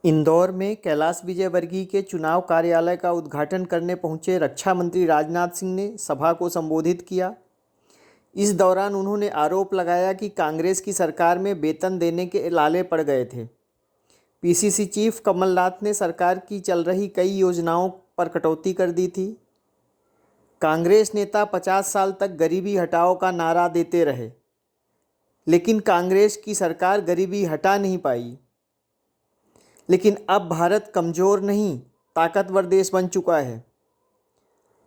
इंदौर में कैलाश विजयवर्गीय के चुनाव कार्यालय का उद्घाटन करने पहुंचे रक्षा मंत्री राजनाथ सिंह ने सभा को संबोधित किया। इस दौरान उन्होंने आरोप लगाया कि कांग्रेस की सरकार में वेतन देने के लाले पड़ गए थे। पीसीसी चीफ कमलनाथ ने सरकार की चल रही कई योजनाओं पर कटौती कर दी थी। कांग्रेस नेता 50 साल तक गरीबी हटाओ का नारा देते रहे, लेकिन कांग्रेस की सरकार गरीबी हटा नहीं पाई। लेकिन अब भारत कमज़ोर नहीं, ताकतवर देश बन चुका है।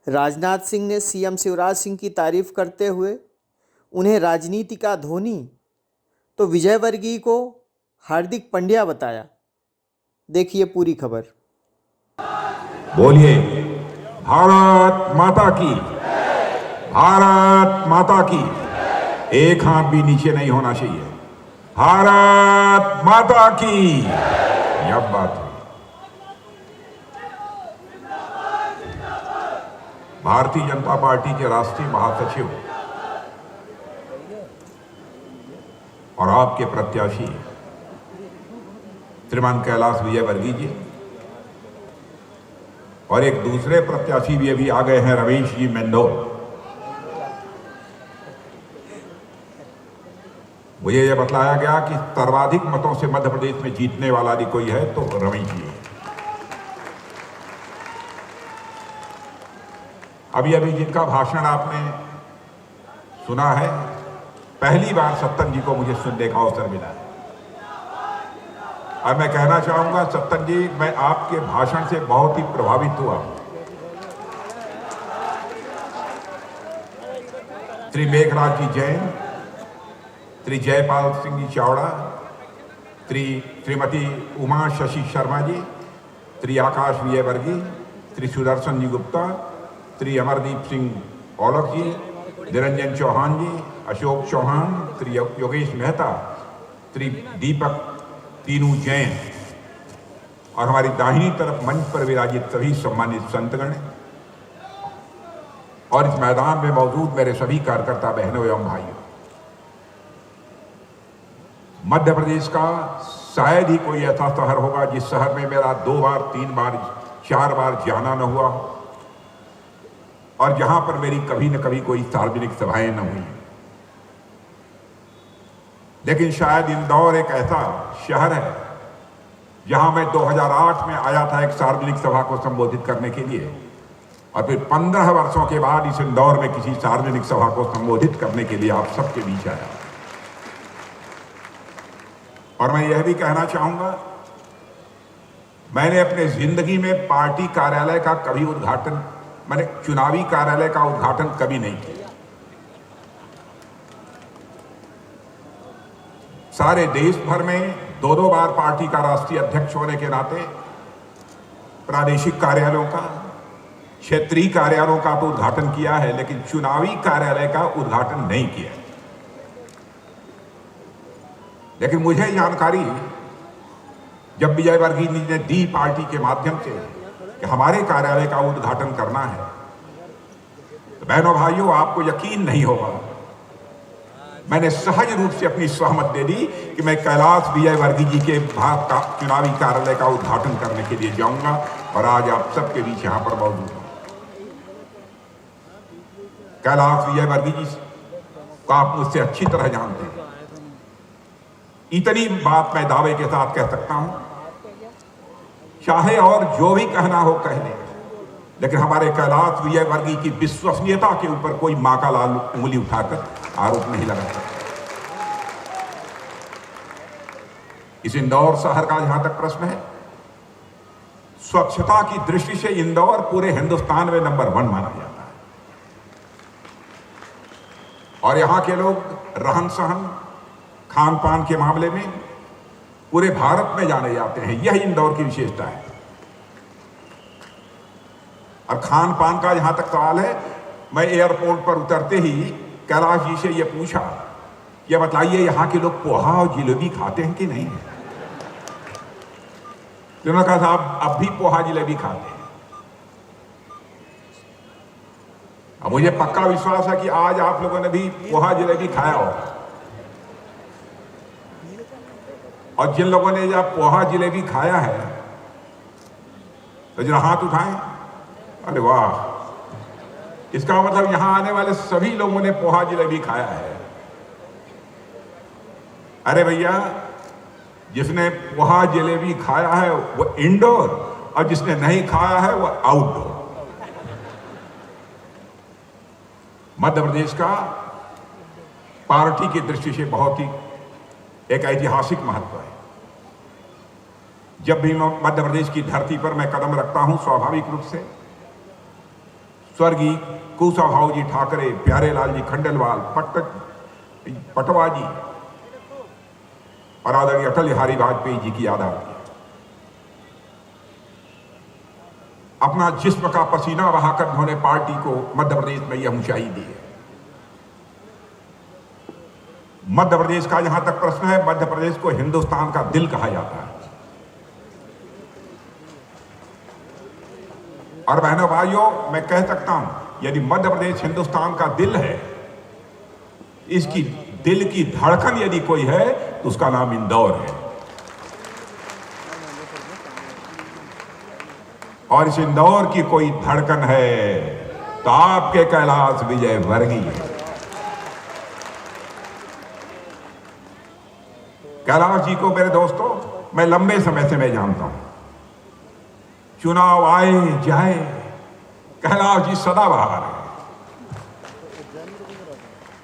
राजनाथ सिंह ने सीएम शिवराज सिंह की तारीफ करते हुए उन्हें राजनीति का धोनी तो विजयवर्गीय को हार्दिक पंड्या बताया। देखिए पूरी खबर। बोलिए भारत माता की, भारत माता की। एक हाथ भी नीचे नहीं होना चाहिए। भारत माता की। यह बात है। भारतीय जनता पार्टी के राष्ट्रीय महासचिव और आपके प्रत्याशी श्रीमान कैलाश विजयवर्गीय जी और एक दूसरे प्रत्याशी भी अभी आ गए हैं, रमेश जी मेंदोर। मुझे यह बतलाया गया कि सर्वाधिक मतों से मध्य प्रदेश में जीतने वाला यदि कोई है तो रमेश जी है। अभी अभी जिनका भाषण आपने सुना है, पहली बार सत्तन जी को मुझे सुनने का अवसर मिला है। और मैं कहना चाहूंगा सत्तन जी, मैं आपके भाषण से बहुत ही प्रभावित हुआ। श्री मेघराज जी जैन, श्री जयपाल सिंह जी चावड़ा, श्रीमती उमा शशि शर्मा जी, श्री आकाश विजयवर्गीय, श्री सुदर्शन जी गुप्ता, श्री अमरदीप सिंह औलख जी, निरंजन चौहान जी, अशोक चौहान, श्री योगेश मेहता, श्री दीपक तीनू जैन और हमारी दाहिनी तरफ मंच पर विराजित सभी सम्मानित संतगण और इस मैदान में मौजूद मेरे सभी कार्यकर्ता बहनों एवं भाइयों। मध्य प्रदेश का शायद ही कोई ऐसा शहर होगा जिस शहर में मेरा 2 बार 3 बार 4 बार जाना न हुआ हो और जहां पर मेरी कभी न कभी कोई सार्वजनिक सभाएं न हुई। लेकिन शायद इंदौर एक ऐसा शहर है जहां मैं 2008 में आया था एक सार्वजनिक सभा को संबोधित करने के लिए और फिर 15 वर्षों के बाद इस इंदौर में किसी सार्वजनिक सभा को संबोधित करने के लिए आप सबके बीच आया। और मैं यह भी कहना चाहूंगा, मैंने अपने जिंदगी में पार्टी कार्यालय का कभी उद्घाटन, मैंने चुनावी कार्यालय का उद्घाटन कभी नहीं किया। सारे देश भर में 2-2 बार पार्टी का राष्ट्रीय अध्यक्ष होने के नाते प्रादेशिक कार्यालयों का, क्षेत्रीय कार्यालयों का तो उद्घाटन किया है, लेकिन चुनावी कार्यालय का उद्घाटन नहीं किया। लेकिन मुझे जानकारी जब विजयवर्गीय ने दी पार्टी के माध्यम से कि हमारे कार्यालय का उद्घाटन करना है, तो बहनों भाइयों आपको यकीन नहीं होगा, मैंने सहज रूप से अपनी सहमत दे दी कि मैं कैलाश विजयवर्गीय जी के भाग का चुनावी कार्यालय का उद्घाटन करने के लिए जाऊंगा और आज आप सबके बीच यहां पर मौजूद हूं। कैलाश विजयवर्गीय जी को आप मुझसे अच्छी तरह जानते हैं। इतनी बात मैं दावे के साथ कह सकता हूं, चाहे और जो भी कहना हो कह लें, लेकिन हमारे कैलाश विजयवर्गीय की विश्वसनीयता के ऊपर कोई मां का लाल उंगली उठाकर आरोप नहीं लगा सकता। इस इंदौर शहर का जहां तक प्रश्न है, स्वच्छता की दृष्टि से इंदौर पूरे हिंदुस्तान में नंबर 1 माना जाता है और यहां के लोग रहन सहन, खान पान के मामले में पूरे भारत में जाने जाते हैं। यह इंदौर की विशेषता है। और खान पान का जहां तक सवाल है, मैं एयरपोर्ट पर उतरते ही कैलाश जी से यह पूछा, यह बताइए यहां के लोग पोहा और जिलेबी खाते हैं कि नहीं? तो उन्होंने कहा साहब अब भी पोहा जिलेबी खाते हैं। अब मुझे पक्का विश्वास है कि आज आप लोगों ने भी पोहा जिलेबी खाया होगा। और जिन लोगों ने जब पोहा जलेबी खाया है तो जरा हाथ उठाएं। अरे वाह, इसका मतलब यहां आने वाले सभी लोगों ने पोहा जलेबी खाया है। अरे भैया, जिसने पोहा जलेबी खाया है वो इंडोर, और जिसने नहीं खाया है वो आउटडोर। मध्य प्रदेश का पार्टी की दृष्टि से बहुत ही एक ऐतिहासिक महत्व है। जब भी मैं मध्य प्रदेश की धरती पर मैं कदम रखता हूं, स्वाभाविक रूप से स्वर्गीय कुशाभाऊ जी ठाकरे, प्यारेलाल जी खंडेलवाल, पटवा जी और आदरणीय अटल बिहारी वाजपेयी जी की याद आती है। अपना जिस्म का पसीना बहाकर उन्होंने पार्टी को मध्य प्रदेश में यह ऊंचाई दी है। मध्य प्रदेश का जहां तक प्रश्न है, मध्य प्रदेश को हिंदुस्तान का दिल कहा जाता है। और बहनों भाइयों, मैं कह सकता हूं, यदि मध्य प्रदेश हिंदुस्तान का दिल है, इसकी दिल की धड़कन यदि कोई है तो उसका नाम इंदौर है। और इस इंदौर की कोई धड़कन है तो आपके कैलाश विजयवर्गीय है। कैलाश जी को मेरे दोस्तों मैं लंबे समय से मैं जानता हूं। चुनाव आए जाए कैलाश जी सदाबहार है।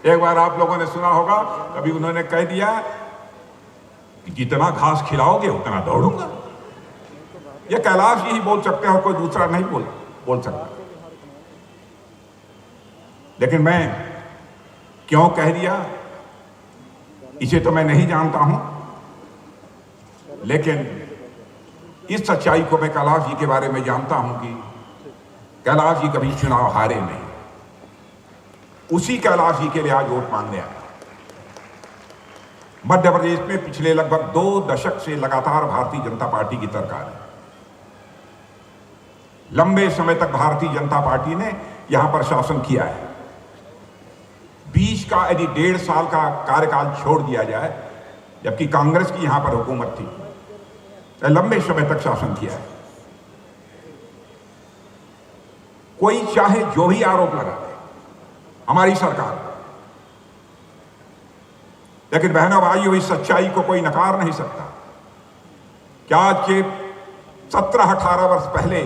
एक बार आप लोगों ने सुना होगा, कभी उन्होंने कह दिया कि जितना घास खिलाओगे उतना दौड़ूंगा। ये कैलाश जी ही बोल सकते हो, कोई दूसरा नहीं बोल सकता। लेकिन मैं क्यों कह दिया इसे तो मैं नहीं जानता हूं, लेकिन इस सच्चाई को मैं कैलाश जी के बारे में जानता हूं कि कैलाश जी कभी चुनाव हारे नहीं। उसी कैलाश जी के लिए आज वोट मांगने आया। मध्य प्रदेश में पिछले लगभग 2 दशक से लगातार भारतीय जनता पार्टी की सरकार है। लंबे समय तक भारतीय जनता पार्टी ने यहां पर शासन किया है। बीच का यदि 1.5 साल का कार्यकाल छोड़ दिया जाए, जबकि कांग्रेस की यहां पर हुकूमत थी, तो लंबे समय तक शासन किया है। कोई चाहे जो भी आरोप लगा दे हमारी सरकार, लेकिन बहनों भाइयों, इस सच्चाई को कोई नकार नहीं सकता कि आज के 17-18 वर्ष पहले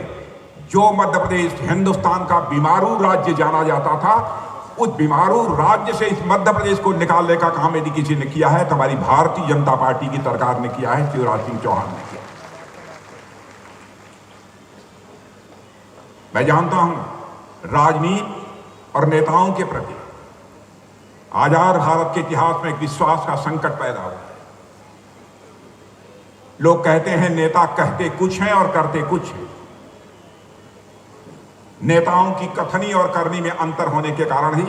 जो मध्य प्रदेश हिंदुस्तान का बीमारू राज्य जाना जाता था, उस बीमारू राज्य से इस मध्य प्रदेश को निकालने का काम यदि किसी ने किया है तो हमारी भारतीय जनता पार्टी की सरकार ने किया है, शिवराज सिंह चौहान ने किया। मैं जानता हूं राजनीति और नेताओं के प्रति आजाद भारत के इतिहास में एक विश्वास का संकट पैदा हुआ है। लोग कहते हैं नेता कहते कुछ हैं और करते कुछ हैं। नेताओं की कथनी और करनी में अंतर होने के कारण ही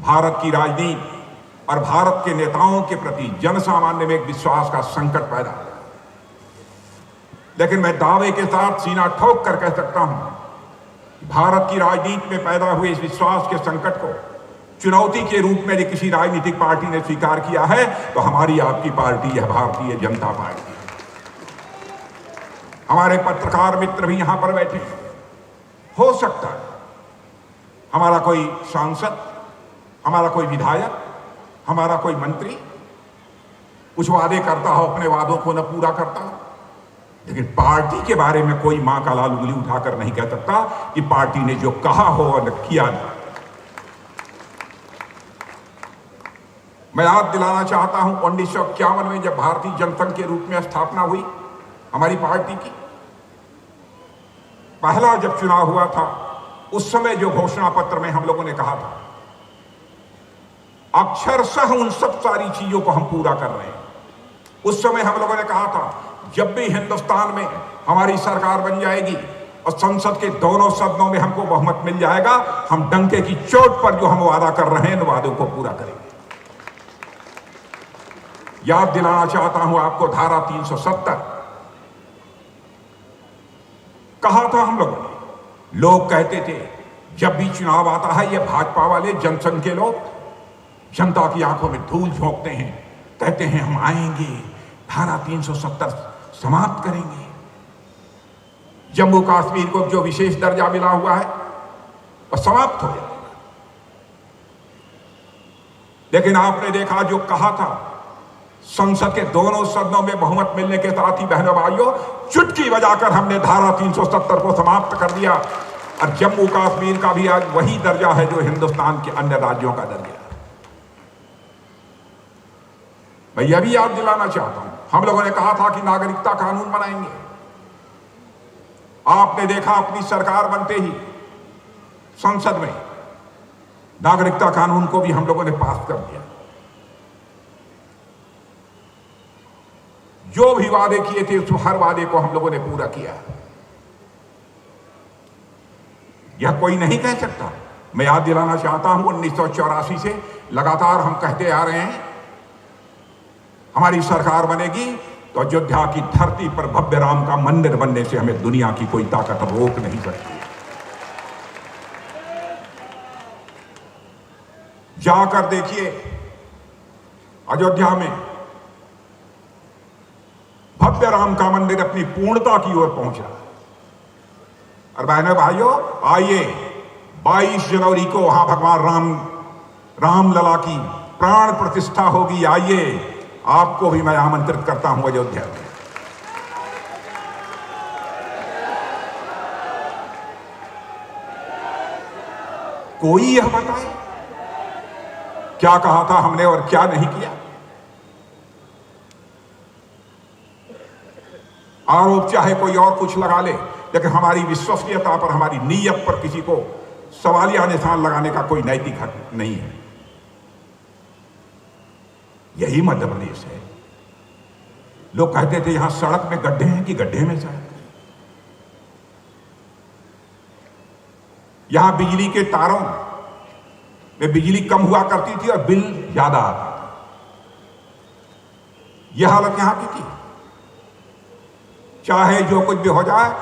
भारत की राजनीति और भारत के नेताओं के प्रति जनसामान्य में एक विश्वास का संकट पैदा हुआ। लेकिन मैं दावे के साथ सीना ठोक कर कह सकता हूं, भारत की राजनीति में पैदा हुए इस विश्वास के संकट को चुनौती के रूप में यदि किसी राजनीतिक पार्टी ने स्वीकार किया है तो हमारी आपकी पार्टी है भारतीय जनता पार्टी। हमारे पत्रकार मित्र भी यहां पर बैठे हैं। हो सकता है हमारा कोई सांसद, हमारा कोई विधायक, हमारा कोई मंत्री कुछ वादे करता हो, अपने वादों को न पूरा करता हो, लेकिन पार्टी के बारे में कोई मां का लाल उंगली उठाकर नहीं कह सकता कि पार्टी ने जो कहा हो और किया नहीं। मैं याद दिलाना चाहता हूं 1951 में जब भारतीय जनसंघ के रूप में स्थापना हुई हमारी पार्टी की, पहला जब चुनाव हुआ था, उस समय जो घोषणा पत्र में हम लोगों ने कहा था, अक्षरशः उन सब सारी चीजों को हम पूरा कर रहे हैं। उस समय हम लोगों ने कहा था जब भी हिंदुस्तान में हमारी सरकार बन जाएगी और संसद के दोनों सदनों में हमको बहुमत मिल जाएगा, हम डंके की चोट पर जो हम वादा कर रहे हैं उन वादों को पूरा करेंगे। याद दिलाना चाहता हूं आपको धारा 370 कहा था हम लोगों ने। लोग कहते थे जब भी चुनाव आता है ये भाजपा वाले जनसंघ के लोग जनता की आंखों में धूल झोंकते हैं, कहते हैं हम आएंगे धारा 370 समाप्त करेंगे। जम्मू कश्मीर को जो विशेष दर्जा मिला हुआ है वह समाप्त हो जाएगा। लेकिन आपने देखा जो कहा था, संसद के दोनों सदनों में बहुमत मिलने के साथ ही बहनों भाइयों चुटकी बजाकर हमने धारा 370 को समाप्त कर दिया और जम्मू कश्मीर का भी आज वही दर्जा है जो हिंदुस्तान के अन्य राज्यों का दर्जा है। मैं यह भी याद दिलाना चाहता हूं, हम लोगों ने कहा था कि नागरिकता कानून बनाएंगे। आपने देखा अपनी सरकार बनते ही संसद में नागरिकता कानून को भी हम लोगों ने पास कर दिया। जो भी वादे किए थे उस हर वादे को हम लोगों ने पूरा किया। यह कोई नहीं कह सकता। मैं याद दिलाना चाहता हूं 1984 से लगातार हम कहते आ रहे हैं हमारी सरकार बनेगी तो अयोध्या की धरती पर भव्य राम का मंदिर बनने से हमें दुनिया की कोई ताकत रोक नहीं सकती। जाकर देखिए अयोध्या में भव्य राम का मंदिर अपनी पूर्णता की ओर पहुंच रहा है। और बहनों भाइयों, आइए 22 जनवरी को वहां भगवान रामलला की प्राण प्रतिष्ठा होगी। आइए, आपको भी मैं आमंत्रित करता हूं अयोध्या में। कोई यह बताए क्या कहा था हमने और क्या नहीं किया। आरोप चाहे कोई और कुछ लगा ले, लेकिन हमारी विश्वसनीयता पर, हमारी नीयत पर किसी को सवालिया निशान लगाने का कोई नैतिक हक नहीं है। यही मध्य प्रदेश है। लोग कहते थे यहां सड़क में गड्ढे हैं कि गड्ढे में सड़क। यहां बिजली के तारों में बिजली कम हुआ करती थी और बिल ज्यादा आता था। यह हालत यहां की थी। चाहे जो कुछ भी हो जाए,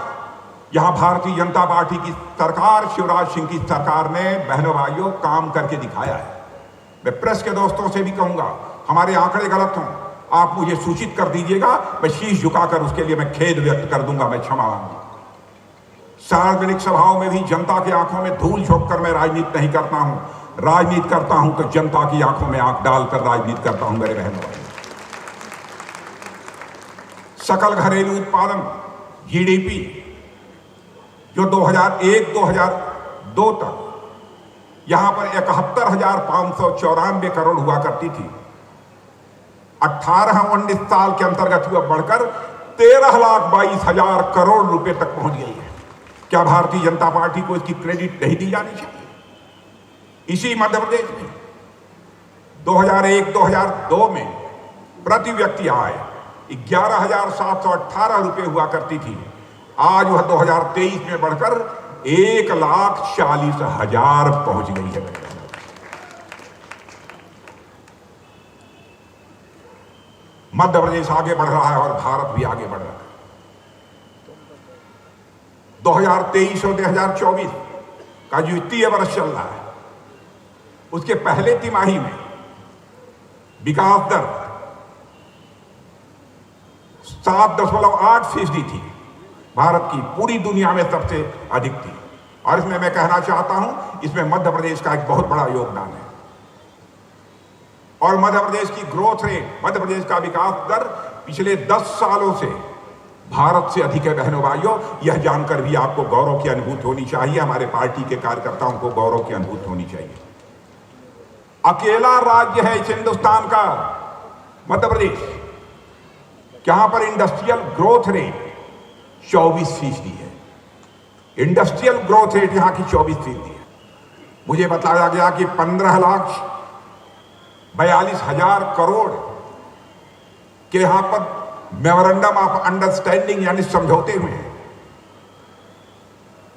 यहां भारतीय जनता पार्टी की सरकार, शिवराज सिंह की सरकार ने बहनों भाइयों काम करके दिखाया है। मैं प्रेस के दोस्तों से भी कहूंगा, हमारे आंकड़े गलत हों, आप मुझे सूचित कर दीजिएगा, मैं शीश झुकाकर उसके लिए मैं खेद व्यक्त कर दूंगा, मैं क्षमा मांगूंगा। सार्वजनिक सभाओं में भी जनता की आंखों में धूल झोंककर मैं राजनीति नहीं करता हूं। राजनीति करता हूं तो जनता की आंखों में आंख डालकर राजनीति करता हूं मेरे बहनों। सकल घरेलू उत्पादन जीडीपी जो 2001-2002 तक यहां पर 71,594 करोड़ हुआ करती थी, 18-19 साल के अंतर्गत हुआ बढ़कर 13,22,000 करोड़ रुपए तक पहुंच गई है। क्या भारतीय जनता पार्टी को इसकी क्रेडिट नहीं दी जानी चाहिए? इसी मध्य प्रदेश में 2001-2002 में प्रति व्यक्ति आय 11,718 रुपए हुआ करती थी। आज वह 2023 में बढ़कर 1,40,000 पहुंच गई है। मध्य प्रदेश आगे बढ़ रहा है और भारत भी आगे बढ़ रहा है। 2023 और 2024 का जो वित्तीय वर्ष चल रहा है, उसके पहले तिमाही में विकास दर 7.8% थी। भारत की पूरी दुनिया में सबसे अधिक थी। और इसमें मैं कहना चाहता हूं, इसमें मध्य प्रदेश का एक बहुत बड़ा योगदान है। और मध्य प्रदेश की ग्रोथ रेट, मध्य प्रदेश का विकास दर पिछले 10 सालों से भारत से अधिक है। बहनों भाइयों, यह जानकर भी आपको गौरव की अनुभूति होनी चाहिए, हमारे पार्टी के कार्यकर्ताओं को गौरव की अनुभूति होनी चाहिए। अकेला राज्य है इस हिंदुस्तान का मध्य प्रदेश, जहां पर इंडस्ट्रियल ग्रोथ रेट 24% है। इंडस्ट्रियल ग्रोथ रेट यहां की 24% है। मुझे बताया गया कि 15,42,000 करोड़ के यहां पर मेमोरेंडम ऑफ अंडरस्टैंडिंग यानी समझौते हुए हैं।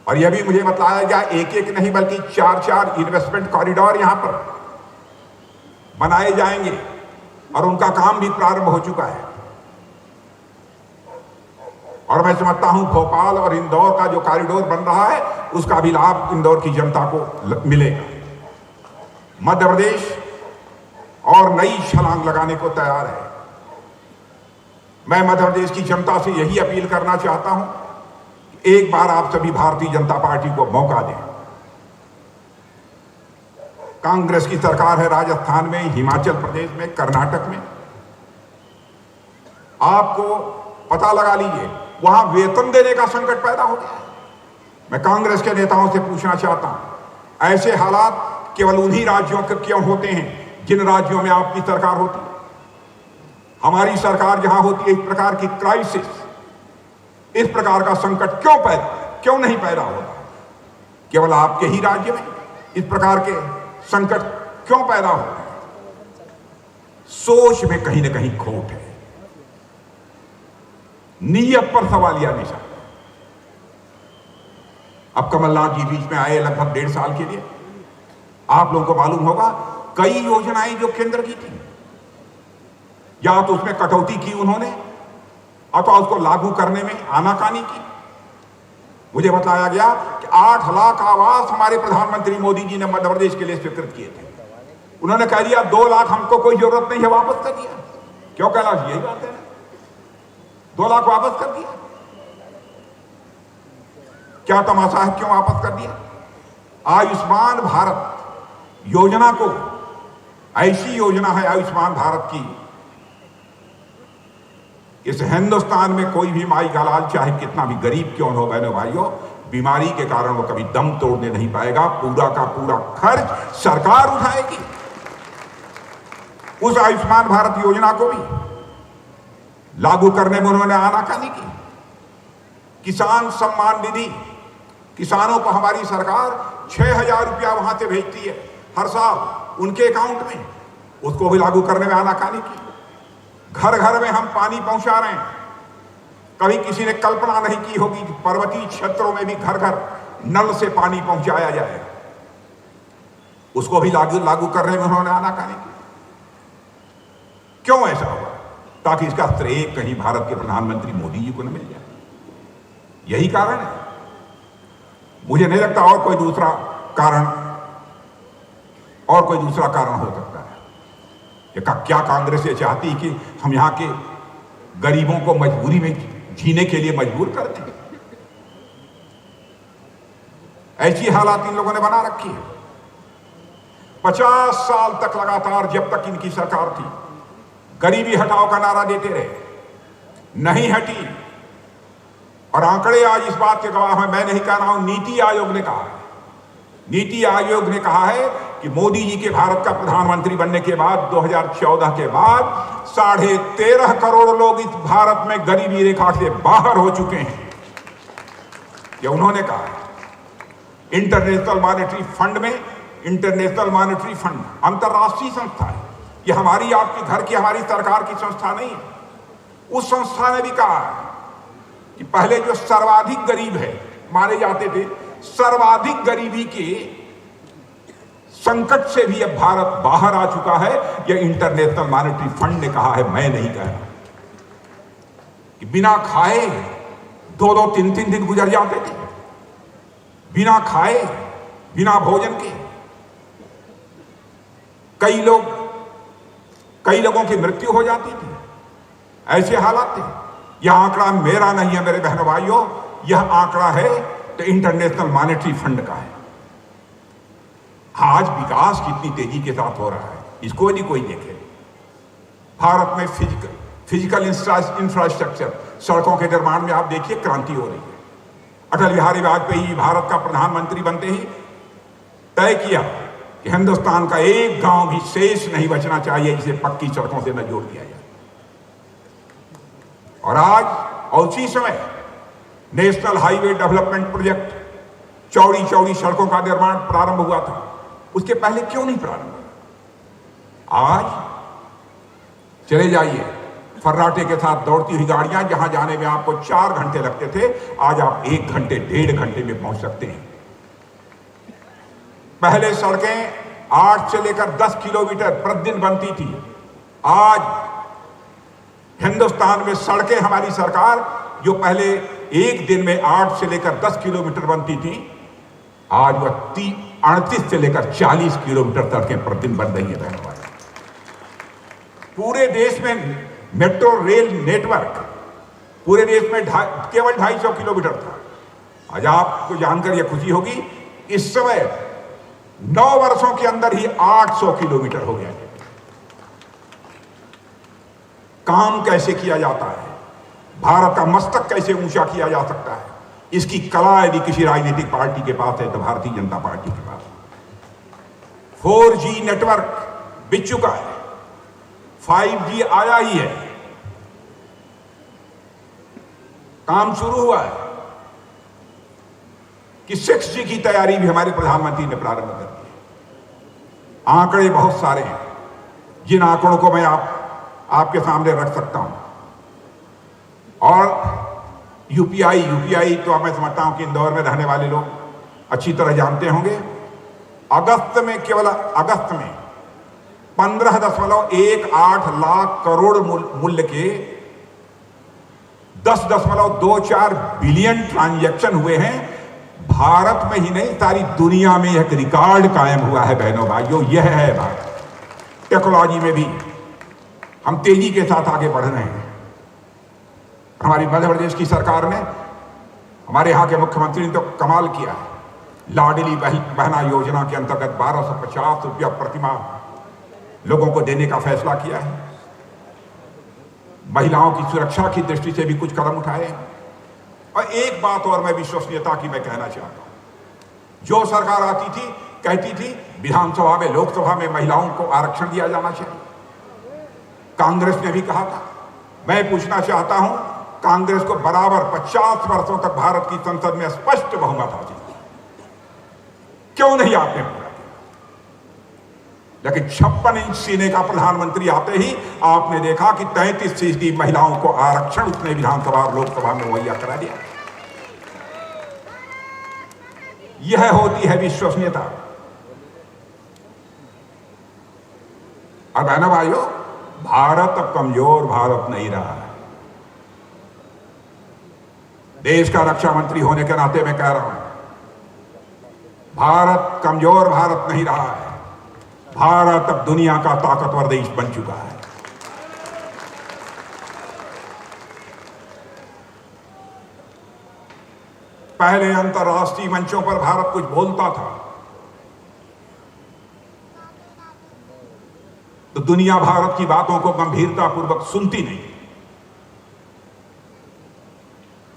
और यह भी मुझे बताया गया एक एक नहीं बल्कि 4 इन्वेस्टमेंट कॉरिडोर यहां पर बनाए जाएंगे और उनका काम भी प्रारंभ हो चुका है। और मैं समझता हूं भोपाल और इंदौर का जो कॉरिडोर बन रहा है उसका भी लाभ इंदौर की जनता को मिलेगा। मध्य प्रदेश और नई छलांग लगाने को तैयार है। मैं मध्य प्रदेश की जनता से यही अपील करना चाहता हूं कि एक बार आप सभी भारतीय जनता पार्टी को मौका दें। कांग्रेस की सरकार है राजस्थान में, हिमाचल प्रदेश में, कर्नाटक में। आपको पता लगा लीजिए, वहां वेतन देने का संकट पैदा हो गया। मैं कांग्रेस के नेताओं से पूछना चाहता हूं, ऐसे हालात केवल उन्हीं राज्यों के क्यों होते हैं जिन राज्यों में आपकी सरकार होती है? हमारी सरकार जहां होती है, इस प्रकार की क्राइसिस, इस प्रकार का संकट क्यों नहीं पैदा होता? केवल आपके ही राज्य में इस प्रकार के संकट क्यों पैदा होते हैं? सोच में कहीं ना कहीं खोट है, नीयत पर सवालिया निशान। अब कमलनाथ जी बीच में आए लगभग 1.5 साल के लिए। आप लोगों को मालूम होगा, कई योजनाएं जो केंद्र की थी, या तो उसमें कटौती की उन्होंने, अथवा उसको लागू करने में आनाकानी की। मुझे बताया गया कि 8 लाख आवास हमारे प्रधानमंत्री मोदी जी ने मध्य प्रदेश के लिए स्वीकृत किए थे। उन्होंने कह दिया 2 लाख हमको कोई जरूरत नहीं है, वापस कर दिया। क्यों कैलाश, यही बात है, 2 लाख वापस कर दिया। क्या तमाशा है, क्यों वापस कर दिया? आयुष्मान भारत योजना को, ऐसी योजना है आयुष्मान भारत की, इस हिंदुस्तान में कोई भी माई का लाल चाहे कितना भी गरीब क्यों हो बहनों भाइयों, बीमारी के कारण वो कभी दम तोड़ने नहीं पाएगा। पूरा का पूरा खर्च सरकार उठाएगी। उस आयुष्मान भारत योजना को भी लागू करने में उन्होंने आनाकानी की। किसान सम्मान निधि, किसानों को हमारी सरकार 6,000 रुपया वहां से भेजती है हर साल उनके अकाउंट में, उसको भी लागू करने में आनाकानी की। घर घर में हम पानी पहुंचा रहे हैं। कभी किसी ने कल्पना नहीं की होगी कि पर्वतीय क्षेत्रों में भी घर घर नल से पानी पहुंचाया जाए, उसको भी लागू करने में उन्होंने आनाकानी की। क्यों ऐसा हुआ? ताकि इसका श्रेय कहीं भारत के प्रधानमंत्री मोदी जी को न मिल जाए। यही कारण है। मुझे नहीं लगता और कोई दूसरा कारण हो सकता है। क्या कांग्रेस ये चाहती कि हम यहां के गरीबों को मजबूरी में जीने के लिए मजबूर कर दें? ऐसी हालात इन लोगों ने बना रखी है। 50 साल तक लगातार जब तक इनकी सरकार थी, गरीबी हटाओ का नारा देते रहे, नहीं हटी। और आंकड़े आज इस बात के गवाह हैं, मैं नहीं कह रहा हूं, नीति आयोग ने कहा है। नीति आयोग ने कहा है कि मोदी जी के भारत का प्रधानमंत्री बनने के बाद 2014 के बाद 13.5 करोड़ लोग इस भारत में गरीबी रेखा से बाहर हो चुके हैं। ये उन्होंने कहा है। इंटरनेशनल मॉनेटरी फंड में, इंटरनेशनल मॉनेटरी फंड अंतर्राष्ट्रीय संस्था है, ये हमारी आपकी घर की हमारी सरकार की संस्था नहीं है। उस संस्था ने भी कहा है कि पहले जो सर्वाधिक गरीब है माने जाते थे, सर्वाधिक गरीबी के संकट से भी अब भारत बाहर आ चुका है। यह इंटरनेशनल मॉनेटरी फंड ने कहा है, मैं नहीं कह रहा। कि बिना खाए 2-2, 3-3 दिन गुजर जाते थे, बिना खाए, बिना भोजन के। कई लोगों की मृत्यु हो जाती थी। ऐसे हालात थे। यह आंकड़ा मेरा नहीं है मेरे बहनों भाइयों, यह आंकड़ा है तो इंटरनेशनल मॉनेटरी फंड का है। आज विकास कितनी तेजी के साथ हो रहा है, इसको यदि कोई देखे। भारत में फिजिकल इंफ्रास्ट्रक्चर, सड़कों के निर्माण में आप देखिए क्रांति हो रही है। अटल बिहारी वाजपेयी भारत का प्रधानमंत्री बनते ही तय किया कि हिंदुस्तान का एक गांव भी शेष नहीं बचना चाहिए जिसे पक्की सड़कों से न जोड़ दिया जाए। और आज उसी समय नेशनल हाईवे डेवलपमेंट प्रोजेक्ट, चौड़ी चौड़ी सड़कों का निर्माण प्रारंभ हुआ था। उसके पहले क्यों नहीं प्रारंभ हुआ? आज चले जाइए, फर्राटे के साथ दौड़ती हुई गाड़ियां, जहां जाने में आपको 4 घंटे लगते थे, आज आप 1 घंटे 1.5 घंटे में पहुंच सकते हैं। पहले सड़कें 8 से लेकर 10 किलोमीटर प्रतिदिन बनती थी। आज हिंदुस्तान में सड़कें, हमारी सरकार जो पहले एक दिन में 8 से लेकर 10 किलोमीटर बनती थी, आज वह 38 से लेकर 40 किलोमीटर सड़कें प्रतिदिन बन रही है। पूरे देश में मेट्रो रेल नेटवर्क पूरे देश में केवल 250 किलोमीटर था। आज आपको जानकर यह खुशी होगी, इस समय 9 वर्षों के अंदर ही 800 किलोमीटर हो गया है। काम कैसे किया जाता है, भारत का मस्तक कैसे ऊंचा किया जा सकता है, इसकी कला यदि किसी राजनीतिक पार्टी के पास है तो भारतीय जनता पार्टी के पास। 4G नेटवर्क बिक चुका है, 5G आया ही है, काम शुरू हुआ है कि 6G की तैयारी भी हमारे प्रधानमंत्री ने प्रारंभ कर दी है। आंकड़े बहुत सारे हैं, जिन आंकड़ों को मैं आपके सामने रख सकता हूं। और यूपीआई तो अब मैं समझता हूं कि इंदौर में रहने वाले लोग अच्छी तरह जानते होंगे। केवल अगस्त में 15.18 लाख करोड़ मूल्य के 10.24 बिलियन ट्रांजैक्शन हुए हैं। भारत में ही नहीं, सारी दुनिया में एक रिकॉर्ड कायम हुआ है बहनों भाइयों, यह है भारत। टेक्नोलॉजी में भी हम तेजी के साथ आगे बढ़ रहे हैं। हमारी मध्य प्रदेश की सरकार ने, हमारे यहाँ के मुख्यमंत्री ने तो कमाल किया है। लाडली बहना योजना के अंतर्गत 1250 रुपया प्रतिमाह लोगों को देने का फैसला किया है। महिलाओं की सुरक्षा की दृष्टि से भी कुछ कदम उठाए हैं। और एक बात और मैं विश्वसनीयता की मैं कहना चाहता हूं, जो सरकार आती थी कहती थी विधानसभा में, लोकसभा में महिलाओं को आरक्षण दिया जाना चाहिए। कांग्रेस ने भी कहा था। मैं पूछना चाहता हूं, कांग्रेस को बराबर 50 वर्षों तक भारत की संसद में स्पष्ट बहुमत हासिल था, क्यों नहीं आपने पूरा किया? लेकिन 56 इंच सीने का प्रधानमंत्री आते ही आपने देखा कि 33% महिलाओं को आरक्षण उसने विधानसभा और लोकसभा में मुहैया करा दिया। यह होती है विश्वसनीयता। और बहनों भाइयों, भारत अब कमजोर भारत नहीं रहा है। देश का रक्षा मंत्री होने के नाते मैं कह रहा हूं, भारत कमजोर भारत नहीं रहा है। भारत अब दुनिया का ताकतवर देश बन चुका है। पहले अंतर्राष्ट्रीय मंचों पर भारत कुछ बोलता था तो दुनिया भारत की बातों को गंभीरतापूर्वक सुनती नहीं,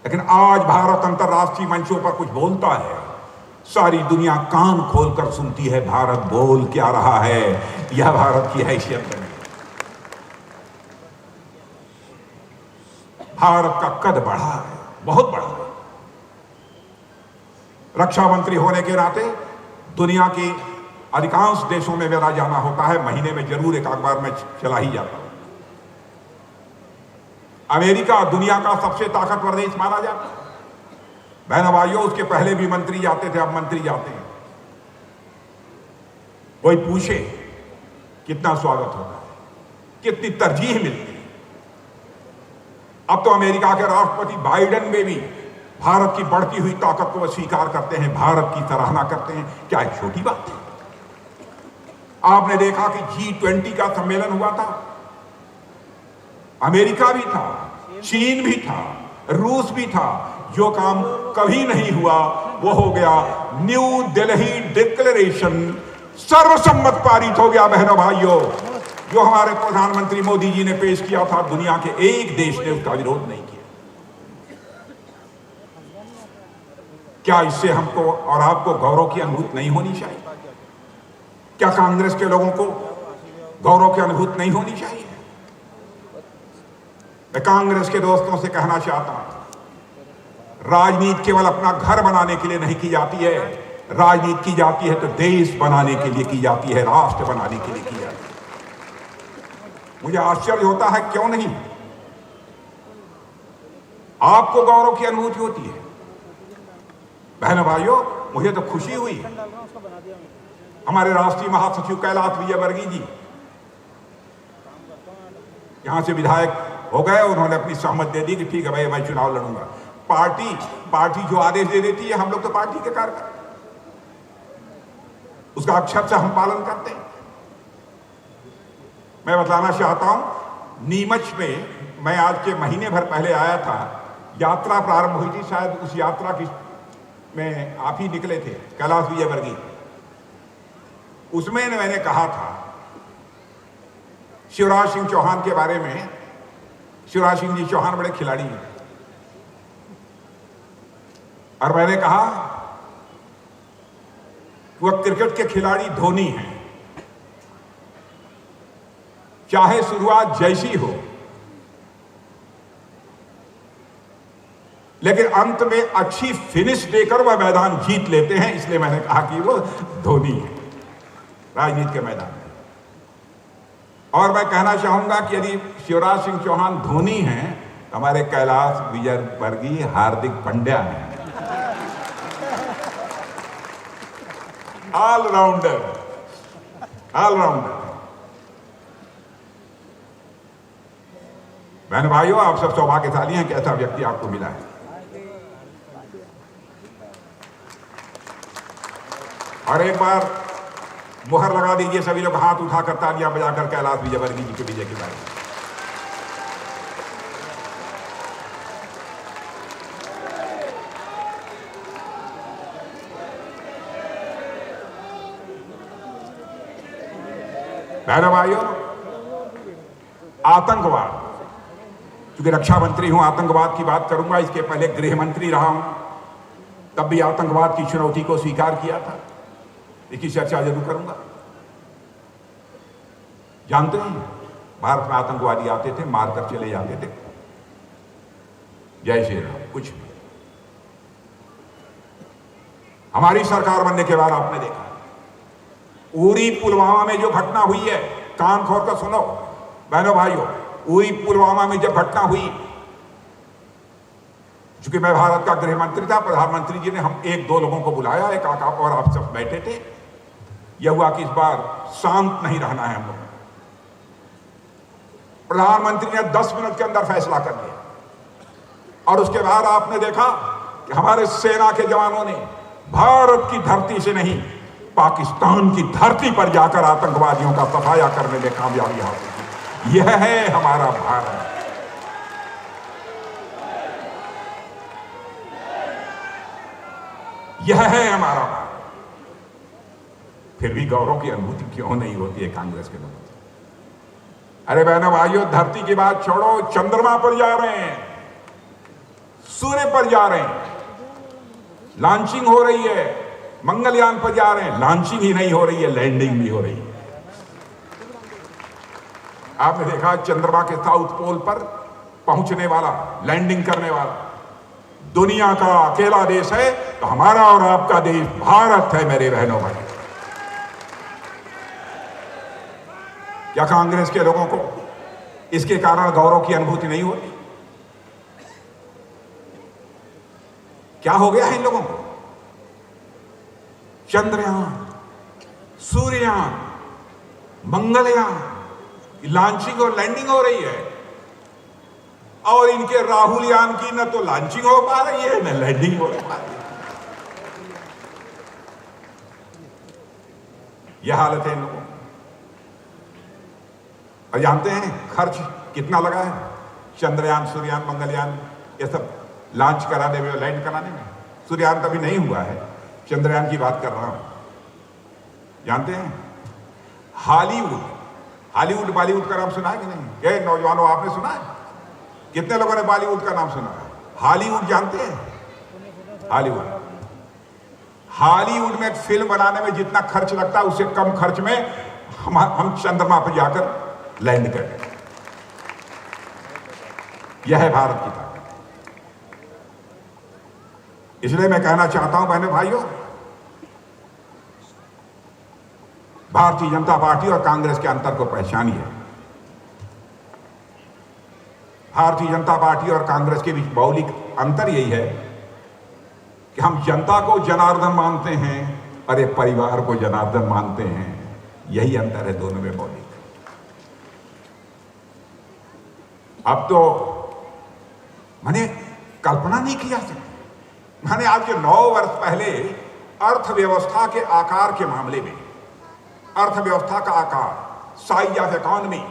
लेकिन आज भारत अंतर्राष्ट्रीय मंचों पर कुछ बोलता है, सारी दुनिया कान खोलकर सुनती है भारत बोल क्या रहा है। यह भारत की हैसियत है। भारत का कद बढ़ा है, बहुत बढ़ा है। रक्षा मंत्री होने के नाते दुनिया की अधिकांश देशों में मेरा जाना होता है, महीने में जरूर एक अखबार में चला ही जाता हूं। अमेरिका दुनिया का सबसे ताकतवर देश माना जाता है। बहनों भाइयों, उसके पहले भी मंत्री जाते थे, अब मंत्री जाते हैं। कोई पूछे कितना स्वागत होता है, कितनी तरजीह मिलती है। अब तो अमेरिका के राष्ट्रपति बाइडेन में भी भारत की बढ़ती हुई ताकत को स्वीकार करते हैं, भारत की सराहना करते हैं। क्या एक छोटी बात है? आपने देखा कि G20 का सम्मेलन हुआ था, अमेरिका भी था, चीन भी था, रूस भी था। जो काम कभी नहीं हुआ वो हो गया। न्यू दिल्ली डिक्लेरेशन सर्वसम्मत पारित हो गया। बहनों भाइयों, जो हमारे प्रधानमंत्री मोदी जी ने पेश किया था, दुनिया के एक देश ने उसका विरोध नहीं किया। क्या इससे हमको और आपको गौरव की अनुभूति नहीं होनी चाहिए? क्या कांग्रेस के लोगों को गौरव की अनुभूति नहीं होनी चाहिए? मैं कांग्रेस के दोस्तों से कहना चाहता हूं, राजनीति केवल अपना घर बनाने के लिए नहीं की जाती है। राजनीति की जाती है तो देश बनाने के लिए की जाती है, राष्ट्र बनाने के लिए की जाती है। मुझे आश्चर्य होता है, क्यों नहीं आपको गौरव की अनुभूति होती है? बहनों भाइयों, मुझे तो खुशी हुई। हमारे राष्ट्रीय महासचिव कैलाश विजयवर्गीय जी यहां से विधायक हो गए, उन्होंने अपनी सहमति दे दी कि ठीक है भाई, मैं चुनाव लड़ूंगा। पार्टी जो आदेश दे देती है, हम लोग तो पार्टी के कार्यकर्ता, उसका अक्षर से हम पालन करते हैं। मैं बताना चाहता हूं, नीमच में मैं आज के महीने भर पहले आया था, यात्रा प्रारंभ हुई थी, शायद उस यात्रा की में आप ही निकले थे, कैलाश विजयवर्गीय। उसमें मैंने कहा था शिवराज सिंह चौहान के बारे में, शिवराज सिंह जी चौहान बड़े खिलाड़ी हैं, और मैंने कहा वह क्रिकेट के खिलाड़ी धोनी हैं, चाहे शुरुआत जैसी हो लेकिन अंत में अच्छी फिनिश देकर वह मैदान जीत लेते हैं। इसलिए मैंने कहा कि वो धोनी है राजनीति के मैदान में। और मैं कहना चाहूंगा कि यदि शिवराज सिंह चौहान धोनी हैं तो हमारे कैलाश विजयवर्गीय हार्दिक पांड्या हैं, ऑलराउंडर, ऑलराउंडर। बहन भाइयों, आप सब सौभाग्यशाली हैं कि ऐसा व्यक्ति आपको मिला है। और एक बार मुहर लगा दीजिए सभी लोग, हाथ उठाकर तालियां बजाकर कैलाश विजयवर्गीय जी के विजय के बारे में। बहनों भाइयों, आतंकवाद, क्योंकि रक्षा मंत्री हूं, आतंकवाद की बात करूंगा। इसके पहले गृह मंत्री रहा हूं, तब भी आतंकवाद की चुनौती को स्वीकार किया था। इसकी चर्चा जरूर करूंगा। जानते हैं भारत में आतंकवादी आते थे, मारकर चले जाते थे, जय श्री राम, कुछ भी। हमारी सरकार बनने के बाद आपने देखा उरी पुलवामा में जो घटना हुई है, कान खोल कर सुनो बहनों भाइयों, उरी पुलवामा में जब घटना हुई, चूंकि मैं भारत का गृह मंत्री था, प्रधानमंत्री जी ने हम एक दो लोगों को बुलाया, एक आका और आप सब बैठे थे। यह हुआ कि इस बार शांत नहीं रहना है हम लोग। प्रधानमंत्री ने 10 मिनट के अंदर फैसला कर लिया और उसके बाद आपने देखा कि हमारे सेना के जवानों ने भारत की धरती से नहीं, पाकिस्तान की धरती पर जाकर आतंकवादियों का सफाया करने में कामयाबी हासिल की। यह है हमारा भारत। यह है हमारा भारत। फिर भी गौरव की अनुभूति क्यों नहीं होती है कांग्रेस के लोगों को? अरे बहनों भाइयों, धरती की बात छोड़ो, चंद्रमा पर जा रहे हैं, सूर्य पर जा रहे हैं, लॉन्चिंग हो रही है, मंगलयान पर जा रहे हैं, लॉन्चिंग ही नहीं हो रही है, लैंडिंग भी हो रही है। आपने देखा चंद्रमा के साउथ पोल पर पहुंचने वाला, लैंडिंग करने वाला दुनिया का अकेला देश है तो हमारा और आपका देश भारत है। मेरे बहनों भाई, क्या कांग्रेस के लोगों को इसके कारण गौरव की अनुभूति नहीं होती? क्या हो गया है इन लोगों को? चंद्रयान, सूर्ययान, मंगलयान, लॉन्चिंग और लैंडिंग हो रही है, और इनके राहुल यान की न तो लॉन्चिंग हो पा रही है न लैंडिंग हो पा रही है। यह हालत है इन लोगों। और जानते हैं खर्च कितना लगा है चंद्रयान, सूर्ययान, मंगलयान ये सब लॉन्च कराने में, लैंड कराने में? सूर्ययान तभी नहीं हुआ है, चंद्रयान की बात कर रहा हूं। जानते हैं हॉलीवुड, हॉलीवुड बॉलीवुड का नाम सुना है कि नहीं? क्या नौजवानों आपने सुना है? कितने लोगों ने बॉलीवुड का नाम सुना है? हॉलीवुड जानते हैं? हॉलीवुड, हॉलीवुड में एक फिल्म बनाने में जितना खर्च लगता है उससे कम खर्च में हम चंद्रमा पर जाकर लैंड करें। यह है भारत की ताकत। इसलिए मैं कहना चाहता हूं बहनों भाइयों, भारतीय जनता पार्टी और कांग्रेस के अंतर को पहचानिए। भारतीय जनता पार्टी और कांग्रेस के बीच मौलिक अंतर यही है कि हम जनता को जनार्दन मानते हैं और एक परिवार को जनार्दन मानते हैं। यही अंतर है दोनों में मौलिक। अब तो मैंने कल्पना नहीं की जा सकती। मैंने आज के 9 वर्ष पहले अर्थव्यवस्था के आकार के मामले में, अर्थव्यवस्था का आकार, साइज ऑफ इकॉनमी,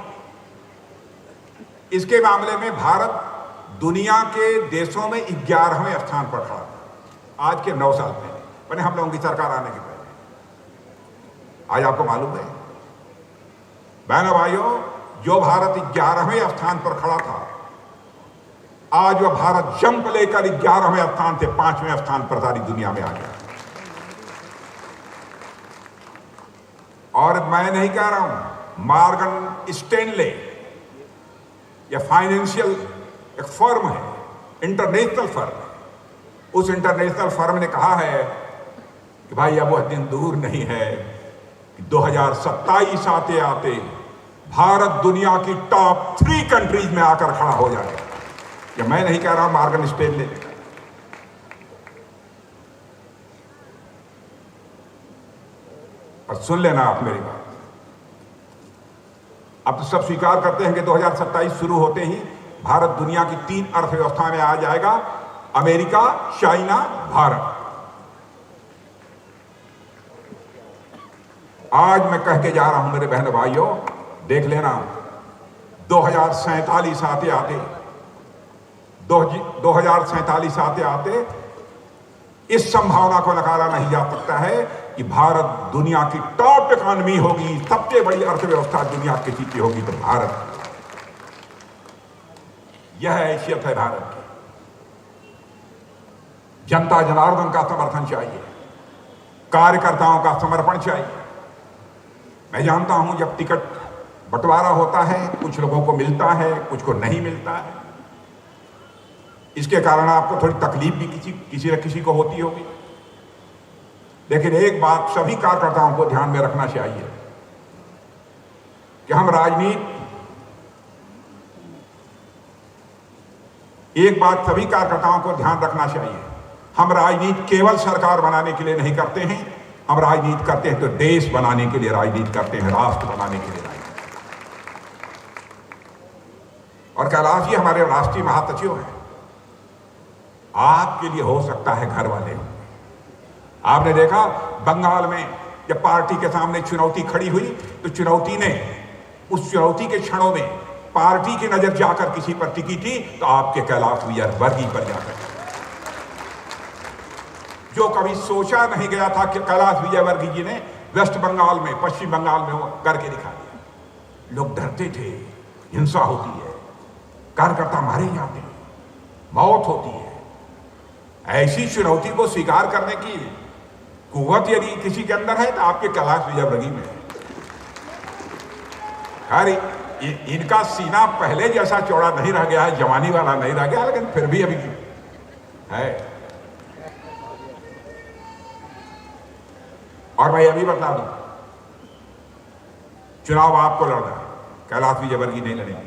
इसके मामले में भारत दुनिया के देशों में 11वें स्थान पर खड़ा था आज के 9 साल पहले, मैंने हम लोगों की सरकार आने के पहले। आज आपको मालूम है बहनों भाइयों, जो भारत 11वें स्थान पर खड़ा था, आज वह भारत जंप लेकर 11वें स्थान से 5वें स्थान पर सारी दुनिया में आ गया। और मैं नहीं कह रहा हूं, मॉर्गन स्टैनले या फाइनेंशियल एक फर्म है, इंटरनेशनल फर्म, उस इंटरनेशनल फर्म ने कहा है कि भाई अब वह दिन दूर नहीं है कि 2027 आते आते भारत दुनिया की टॉप 3 कंट्रीज में आकर खड़ा हो जाएगा। ये मैं नहीं कह रहा, मॉर्गन स्टैनले। और सुन लेना आप मेरी बात, अब तो सब स्वीकार करते हैं कि 2027 शुरू होते ही भारत दुनिया की 3 अर्थव्यवस्था में आ जाएगा, अमेरिका, चाइना, भारत। आज मैं कह के जा रहा हूं मेरे बहन भाइयों, देख लेना 2047 आते आते 2047 आते आते इस संभावना को नकारा नहीं जा सकता है कि भारत दुनिया की टॉप इकोनॉमी होगी, सबसे बड़ी अर्थव्यवस्था दुनिया की की होगी तो भारत। यह हैसियत है भारत की। जनता जनार्दन का समर्थन चाहिए, कार्यकर्ताओं का समर्पण चाहिए। मैं जानता हूं जब टिकट बंटवारा होता है, कुछ लोगों को मिलता है, कुछ को नहीं मिलता है। इसके कारण आपको थोड़ी तकलीफ भी किसी न किसी को होती होगी। लेकिन एक बात सभी कार्यकर्ताओं को ध्यान में रखना चाहिए कि हम राजनीति केवल सरकार बनाने के लिए नहीं करते हैं, हम राजनीति करते हैं तो देश बनाने के लिए राजनीति करते हैं, राष्ट्र बनाने के लिए राजनीति। और कैलाश जी हमारे राष्ट्रीय महासचिव हैं, आपके लिए हो सकता है घर वाले। आपने देखा बंगाल में जब पार्टी के सामने चुनौती खड़ी हुई तो चुनौती ने उस चुनौती के क्षणों में पार्टी की नजर जाकर किसी पर टिकी थी तो आपके कैलाश विजयवर्गीय पर जाकर, जो कभी सोचा नहीं गया था कि कैलाश विजयवर्गीय जी ने वेस्ट बंगाल में, पश्चिम बंगाल में वो करके दिखा दिया। लोग डरते थे, हिंसा होती है, कार्यकर्ता मारे जाते हैं, मौत होती है। ऐसी चुनौती को स्वीकार करने की कुव्वत यदि किसी के अंदर है तो आपके कैलाश विजयवर्गीय में है। अरे इनका सीना पहले जैसा चौड़ा नहीं रह गया है, जवानी वाला नहीं रह गया, लेकिन फिर भी अभी है। और मैं अभी बता दूं, चुनाव आपको लड़ना है, कैलाश विजयवर्गीय नहीं लड़ेंगे।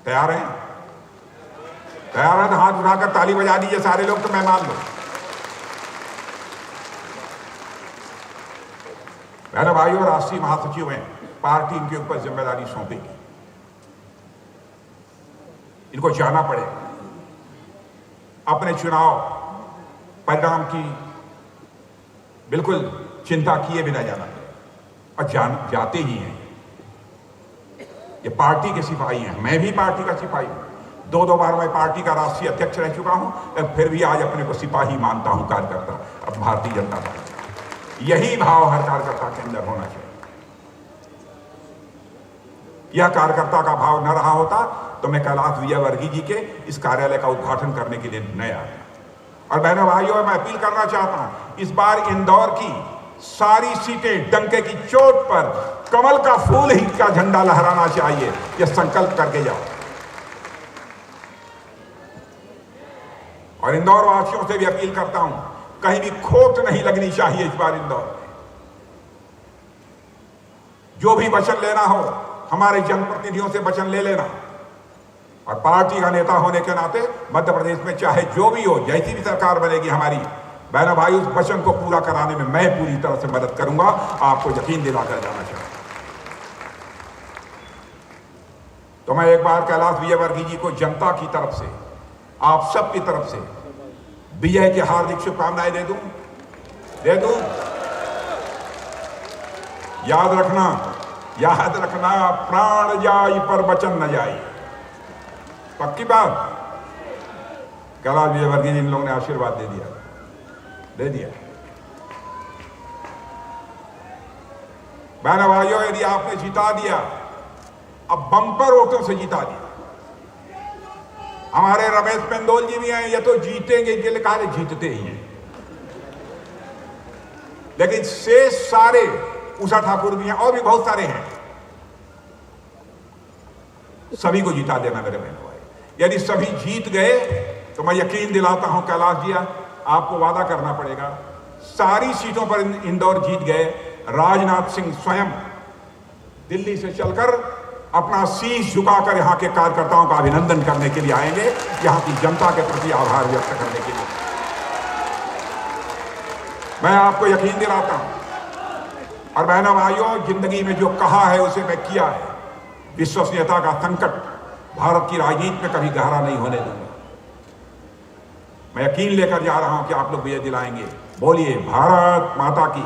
तैयार हैं? तैयार है तो हाथ उठाकर ताली बजा दीजिए सारे लोग, तो मैं मान लूं। मेरे भाइयों, राष्ट्रीय महासचिव हैं, पार्टी इनके ऊपर जिम्मेदारी सौंपेगी, इनको जाना पड़ेगा, अपने चुनाव परिणाम की बिल्कुल चिंता किए बिना जाना और जाते ही हैं। ये पार्टी के सिपाही हैं, मैं भी पार्टी का सिपाही हूं, 2 बार मैं पार्टी का राष्ट्रीय अध्यक्ष रह चुका हूं, फिर भी आज अपने को सिपाही मानता हूं, कार्यकर्ता अब भारतीय जनता पार्टी। यही भाव हर कार्यकर्ता के अंदर होना चाहिए। यह कार्यकर्ता का भाव न रहा होता तो मैं कैलाश विजयवर्गीय जी के इस कार्यालय का उद्घाटन करने के लिए न आया। और बहनों भाइयों, मैं अपील करना चाहता हूं, इस बार इंदौर की सारी सीटें डंके की चोट पर कमल का फूल ही का झंडा लहराना चाहिए, यह संकल्प करके जाओ। और इंदौर वासियों से भी अपील करता हूं, कहीं भी खोट नहीं लगनी चाहिए इस बार इंदौर में। जो भी वचन लेना हो हमारे जनप्रतिनिधियों से वचन ले लेना, और पार्टी का नेता होने के नाते मध्य प्रदेश में चाहे जो भी हो, जैसी भी सरकार बनेगी हमारी, बहनों भाई, उस वचन को पूरा कराने में मैं पूरी तरह से मदद करूंगा, आपको यकीन दिलाकर जाना चाहता हूं। तो मैं एक बार कैलाश विजयवर्गीय जी को जनता की तरफ से, आप सब की तरफ से विजय की हार्दिक शुभकामनाएं दे दूं। याद रखना, याद रखना, प्राण जाई पर वचन न जाई। पक्की बात। कैलाश विजयवर्गीय जी इन लोगों ने आशीर्वाद दे दिया। बहनों भाइयों, यदि आपने जिता दिया, अब बम्पर वोटों से जिता दिया। हमारे रमेश पेंदोल जी भी हैं, ये तो जीतेंगे, ये लिखा है जीतते ही हैं। लेकिन शेष सारे, उषा ठाकुर भी हैं और भी बहुत सारे हैं, सभी को जिता देना मेरे बहनों भाई। यदि सभी जीत गए तो मैं यकीन दिलाता हूं कैलाश जी, आपको वादा करना पड़ेगा, सारी सीटों पर इंदौर जीत गए, राजनाथ सिंह स्वयं दिल्ली से चलकर अपना शीश झुकाकर यहां के कार्यकर्ताओं का अभिनंदन करने के लिए आएंगे, यहां की जनता के प्रति आभार व्यक्त करने के लिए। मैं आपको यकीन दिलाता हूं। और बहनों भाइयों, जिंदगी में जो कहा है उसे मैं किया है। विश्वसनीयता का संकट भारत की राजनीति में कभी गहरा नहीं होने दूंगा। मैं यकीन लेकर जा रहा हूं कि आप लोग विजय दिलाएंगे। बोलिए भारत माता की।